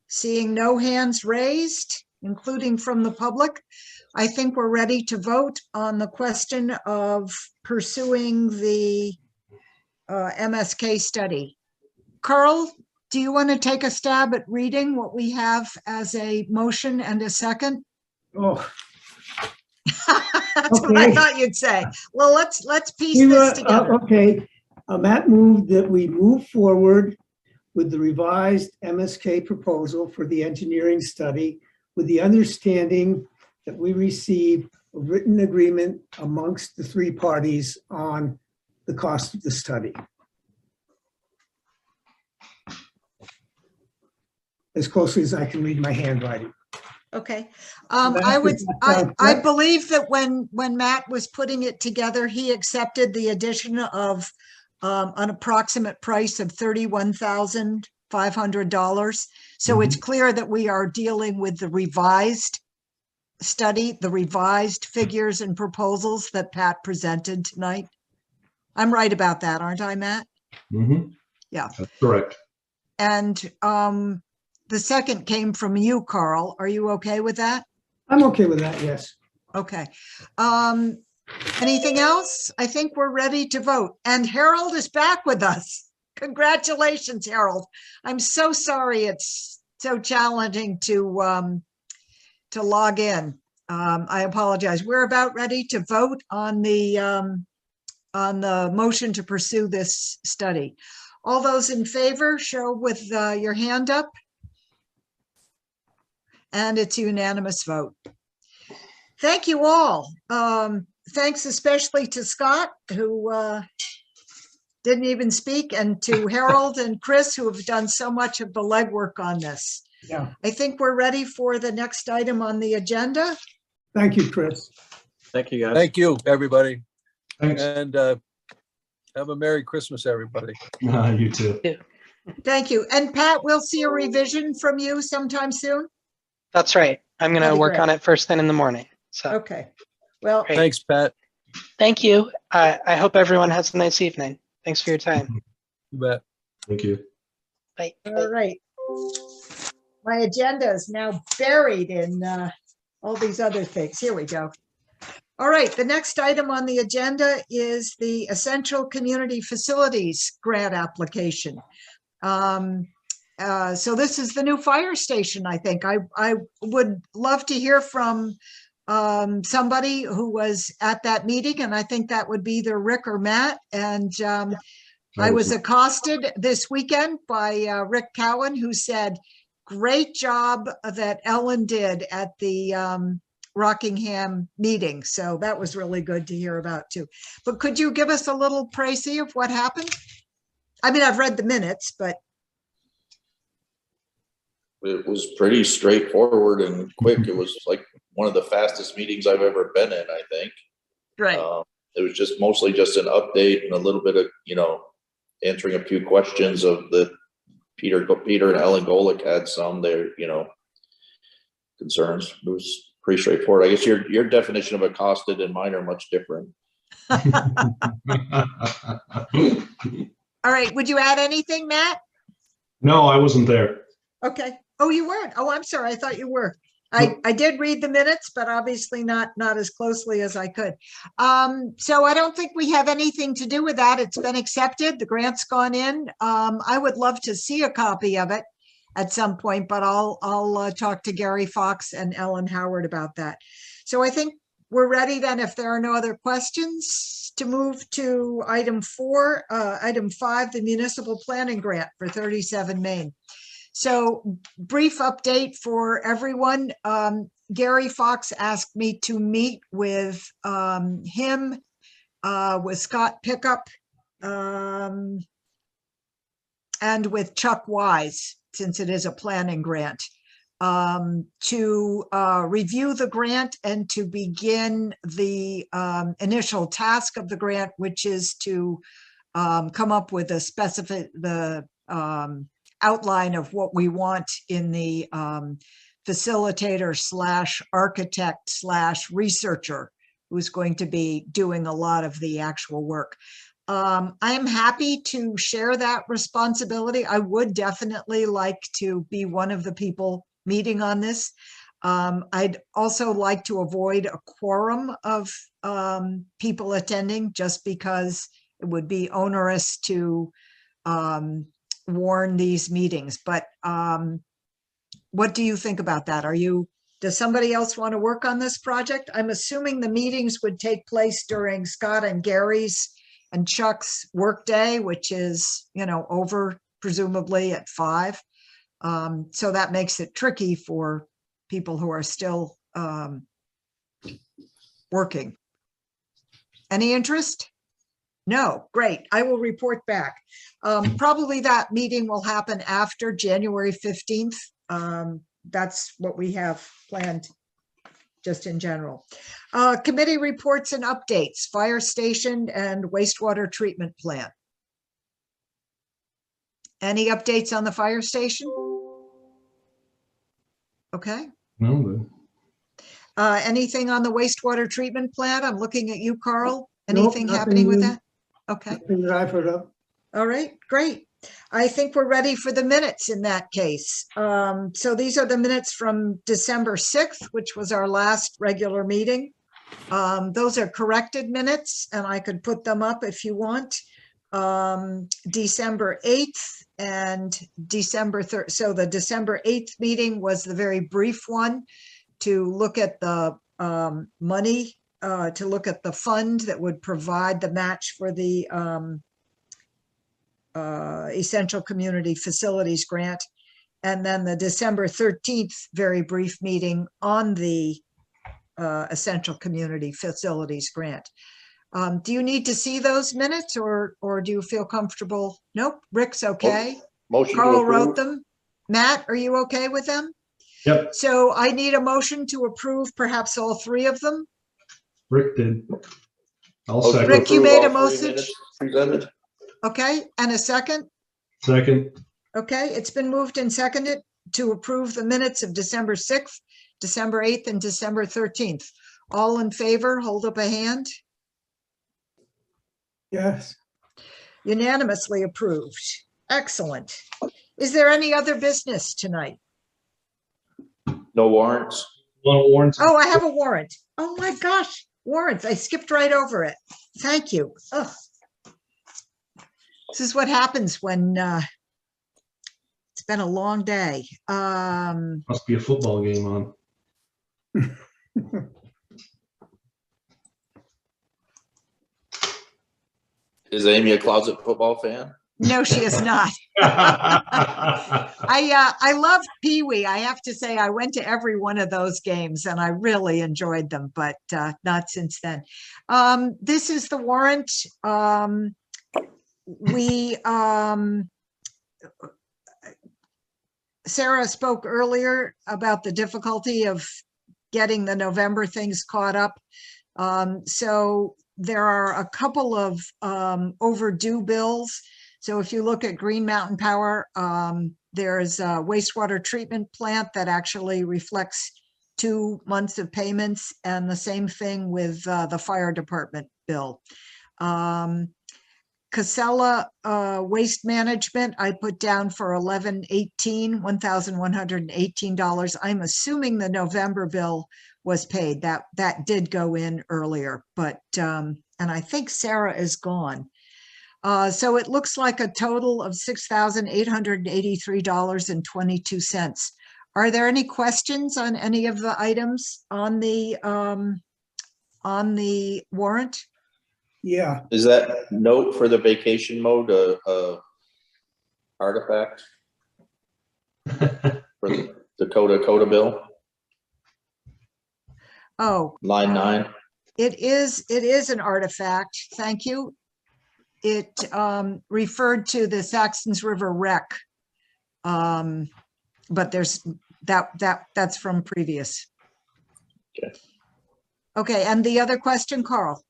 Seeing no hands raised, including from the public, I think we're ready to vote on the question of pursuing the MSK study. Carl, do you want to take a stab at reading what we have as a motion and a second? Oh, That's what I thought you'd say. Well, let's piece this together. Okay, Matt moved that we move forward with the revised MSK proposal for the engineering study with the understanding that we receive a written agreement amongst the three parties on the cost of the study. as closely as I can read my handwriting. Okay. That's I would, it. I believe that when Matt was putting it together, he accepted the addition of an approximate price of $31,500. So it's clear that we are dealing with the revised study, the revised figures and proposals that Pat presented tonight. I'm right about that, aren't I, Matt? Mhm. Yeah. That's correct. And the second came from you, Carl. Are you okay with that? I'm okay with that, yes. Okay. Anything else? I think we're ready to vote. And Harold is back with us. Congratulations, Harold. I'm so sorry it's so challenging to log in. I apologize. We're about ready to vote on the motion to pursue this study. All those in favor, show with your hand up. And it's a unanimous vote. Thank you all. Thanks especially to Scott, who didn't even speak, and to Harold and Chris, who have done so much of the legwork on this. Yeah. I think we're ready for the next item on the agenda. Thank you, Chris. Thank you, guys. Thank you, everybody. Thanks. And have a Merry Christmas, everybody. You too. Thank you. And Pat, we'll see a revision from you sometime soon. That's right. I'm going That'd to be work great. on it first thing in the morning. So Okay. Well, Great. Thanks, Pat. thank you. I hope everyone has a nice evening. Thanks for your time. You bet. Thank you. Bye. all right. My agenda is now buried in all these other things. Here we go. All right, the next item on the agenda is the Essential Community Facilities Grant application. So this is the new fire station, I think. I would love to hear from somebody who was at that meeting, and I think that would be either Rick or Matt. And I was accosted this weekend by Rick Cowan, who said, great job that Ellen did at the Rockingham meeting. So that was really good to hear about too. But could you give us a little précis of what happened? I mean, I've read the minutes, but. It was pretty straightforward and quick. It was like one of the fastest meetings I've ever been in, I think. Right. It was just mostly just an update and a little bit of, answering a few questions of the Peter and Ellen Golick had some there, concerns. It was pretty straightforward. I guess your definition of accosted and mine are much different. All right. Would you add anything, Matt? No, I wasn't there. Okay. Oh, you weren't. Oh, I'm sorry. I thought you were. Nope. I did read the minutes, but obviously not as closely as I could. So I don't think we have anything to do with that. It's been accepted. The grant's gone in. I would love to see a copy of it at some point, but I'll talk to Gary Fox and Ellen Howard about that. So I think we're ready then, if there are no other questions, to move to item 5, the municipal planning grant for 37 Main. So brief update for everyone. Gary Fox asked me to meet with him, with Scott Pickup, and with Chuck Wise, since it is a planning grant, to review the grant and to begin the initial task of the grant, which is to come up with a specific, outline of what we want in the facilitator / architect / researcher who's going to be doing a lot of the actual work. I am happy to share that responsibility. I would definitely like to be one of the people meeting on this. I'd also like to avoid a quorum of people attending, just because it would be onerous to warn these meetings. But what do you think about that? Does somebody else want to work on this project? I'm assuming the meetings would take place during Scott and Gary's and Chuck's workday, which is, over presumably at 5. So that makes it tricky for people who are still working. Any interest? No, great. I will report back. Probably that meeting will happen after January 15th, that's what we have planned just in general. Committee reports and updates, fire station and wastewater treatment plant. Any updates on the fire station? Okay. No, but Anything on the wastewater treatment plant? I'm looking at you, Carl. Nope, Anything nothing happening with new. that? Okay. Nothing that I've heard of. All right, great. I think we're ready for the minutes in that case. So these are the minutes from December 6th, which was our last regular meeting. Those are corrected minutes, and I could put them up if you want. December 8th and December 3rd. So the December 8th meeting was the very brief one to look at the money, to look at the fund that would provide the match for the Essential Community Facilities Grant. And then the December 13th, very brief meeting on the Essential Community Facilities Grant. Do you need to see those minutes or do you feel comfortable? Nope, Rick's okay. Motion to Carl wrote approve. them. Matt, are you okay with them? yep, So I need a motion to approve perhaps all three of them. Rick did. I'll Motion to second. Rick, you approve made all a three motion. minutes Presented. Okay, and a second? Second. Okay, it's been moved and seconded to approve the minutes of December 6th, December 8th, and December 13th. All in favor, hold up a hand. Yes. Unanimously approved. Excellent. Is there any other business tonight? No warrants. One warrants. Oh, I have a warrant. Oh my gosh, warrants. I skipped right over it. Thank you. Ugh. This is what happens when it's been a long day. Must be a football game on. Is Amy a closet football fan? No, she is not. I love Pee Wee. I have to say I went to every one of those games and I really enjoyed them, but not since then. This is the warrant. Sarah spoke earlier about the difficulty of getting the November things caught up. So there are a couple of overdue bills. So if you look at Green Mountain Power, there's a wastewater treatment plant that actually reflects 2 months of payments, and the same thing with the fire department bill. Casella Waste Management, I put down for $1,118. I'm assuming the November bill was paid. That did go in earlier, but and I think Sarah is gone. So it looks like a total of $6,883.22. Are there any questions on any of the items on the warrant? Yeah. Is that note for the vacation mode a artifact for the Dakota bill? Oh, Line 9. it is an artifact. Thank you. It referred to the Saxtons River wreck. But there's that's from previous. Okay. Okay, and the other question, Carl?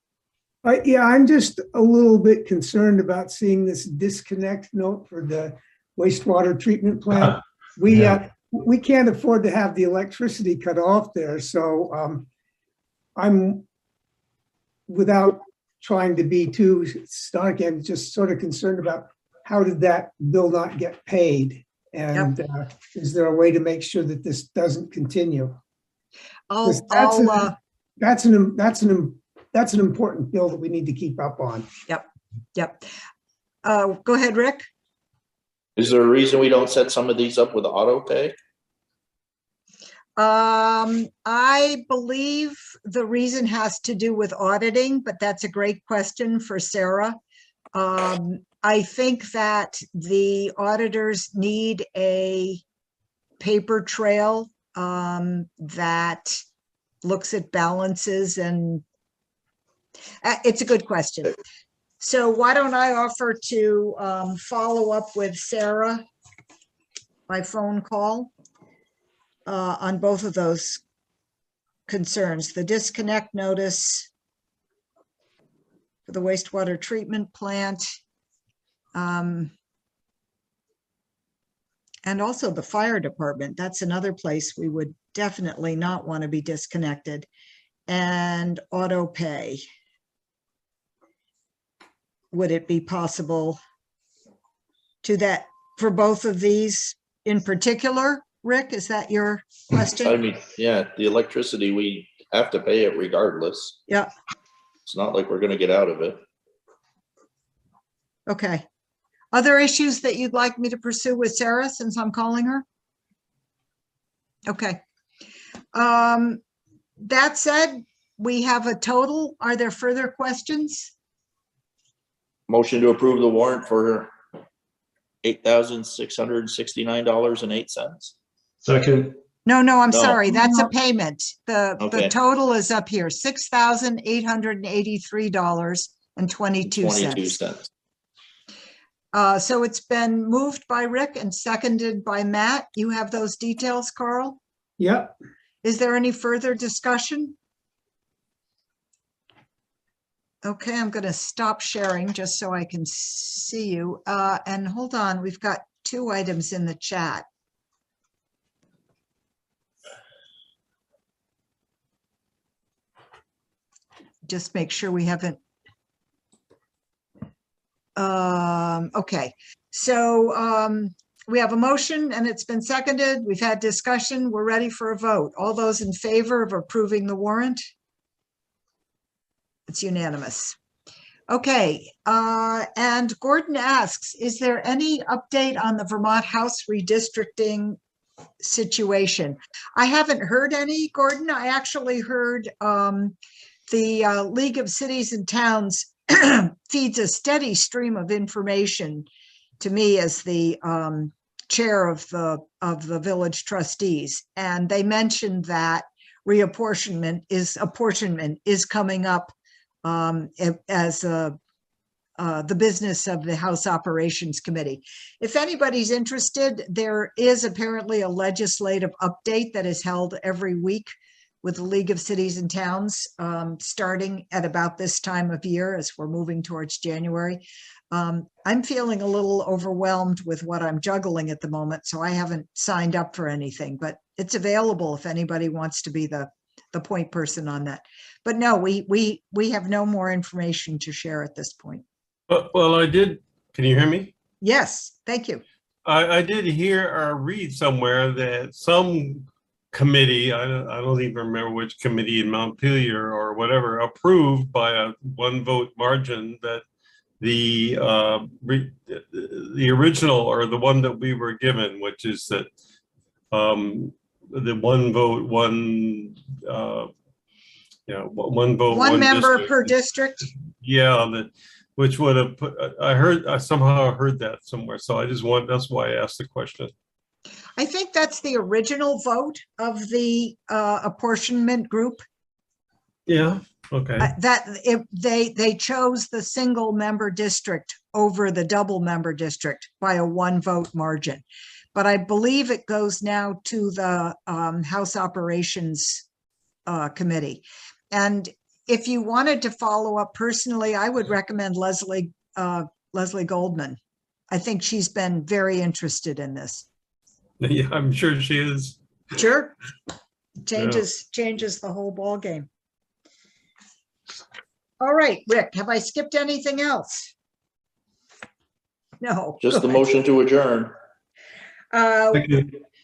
Yeah, I'm just a little bit concerned about seeing this disconnect note for the wastewater treatment plant. We can't afford to have the electricity cut off there, so I'm, without trying to be too stark, I'm just sort of concerned about how did that bill not get paid, and is there a way to make sure that this doesn't continue? That's an important bill that we need to keep up on. Yep. Go ahead, Rick. Is there a reason we don't set some of these up with auto pay? I believe the reason has to do with auditing, but that's a great question for Sarah. I think that the auditors need a paper trail that looks at balances, and it's a good question. So why don't I offer to follow up with Sarah by phone call on both of those concerns, the disconnect notice for the wastewater treatment plant, and also the fire department. That's another place we would definitely not want to be disconnected. And auto pay. Would it be possible to that for both of these in particular? Rick, is that your question? I mean, yeah, the electricity, we have to pay it regardless. Yeah. It's not like we're gonna get out of it. Okay. Other issues that you'd like me to pursue with Sarah since I'm calling her? Okay. That said, we have a total. Are there further questions? Motion to approve the warrant for $8,669.08. Second, No, I'm No. sorry. That's a payment. The Okay. total is up here, $6,883.22. 22 cents. So it's been moved by Rick and seconded by Matt. You have those details, Carl? Yep. Is there any further discussion? Okay, I'm going to stop sharing just so I can see you. And hold on, we've got 2 items in the chat. Just make sure we haven't. Okay, so we have a motion and it's been seconded. We've had discussion. We're ready for a vote. All those in favor of approving the warrant? It's unanimous. Okay, and Gordon asks, is there any update on the Vermont House redistricting situation? I haven't heard any, Gordon. I actually heard the League of Cities and Towns feeds a steady stream of information to me as the chair of the village trustees, and they mentioned that apportionment is coming up as the business of the House Operations Committee. If anybody's interested, there is apparently a legislative update that is held every week with the League of Cities and Towns, starting at about this time of year as we're moving towards January. I'm feeling a little overwhelmed with what I'm juggling at the moment, so I haven't signed up for anything, but it's available if anybody wants to be the point person on that. But no, we have no more information to share at this point. Well, I did. Can you hear me? Yes, thank you. I did hear or read somewhere that some committee, I don't even remember which committee in Montpelier or whatever, approved by a 1-vote margin that the original, or the one that we were given, which is that the 1 vote, 1 1 vote, One member district. per district. Yeah, which would have put, I somehow heard that somewhere. So that's why I asked the question. I think that's the original vote of the apportionment group. Yeah, okay. They chose the single member district over the double member district by a 1-vote margin. But I believe it goes now to the House Operations Committee. And if you wanted to follow up personally, I would recommend Leslie Goldman. I think she's been very interested in this. Yeah, I'm sure she is. Sure. Changes the whole ball game. All right, Rick, have I skipped anything else? No. Just the Good. motion to adjourn.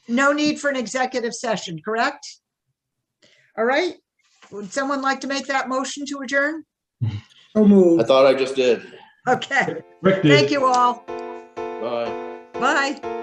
No need for an executive session, correct? All right. Would someone like to make that motion to adjourn? So moved. I thought I just did. Okay. Rick did. Thank you all. Bye. Bye.